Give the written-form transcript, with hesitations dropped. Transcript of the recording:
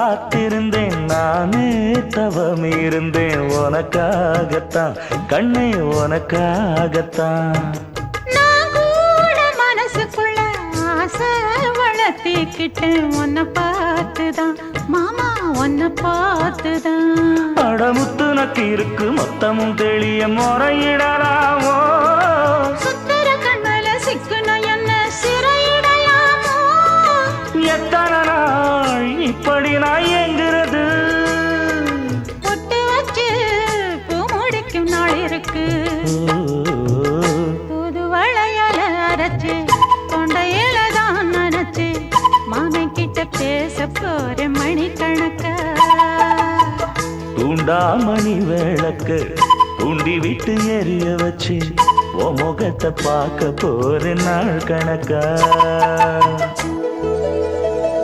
காத்திருந்தேன் நானே தவம் இருந்தேன் உனக்காகத்தான் கண்ணே உனக்காகத்தான் நான் கூட மனசுக்குள்ள ஆசை வளர்த்திக்கிட்டேன் உன்னை பார்த்துதான் மாமா உன்னை பார்த்துதான் அடமுத்து நக்கு இருக்கு மொத்தமும் தெளிய முறையிடலாமோ சுத்தர கண்மல சிக்குன என்ன சிறையிடையாமோ எத்தனை நாள் இப்படி நான் எங்கிறது பொட்டு வச்சு பூ முடிக்கும் நாள் இருக்கு புது வளையல அரைச்சு கொண்டையில தான் நினைச்சு மாமன் கிட்ட பேச போற மணிக்கணக்கா தூண்டாமணி விளக்கு தூண்டி விட்டு எரிய வச்சு உன் முகத்தை பார்க்க போற நாள் கணக்கா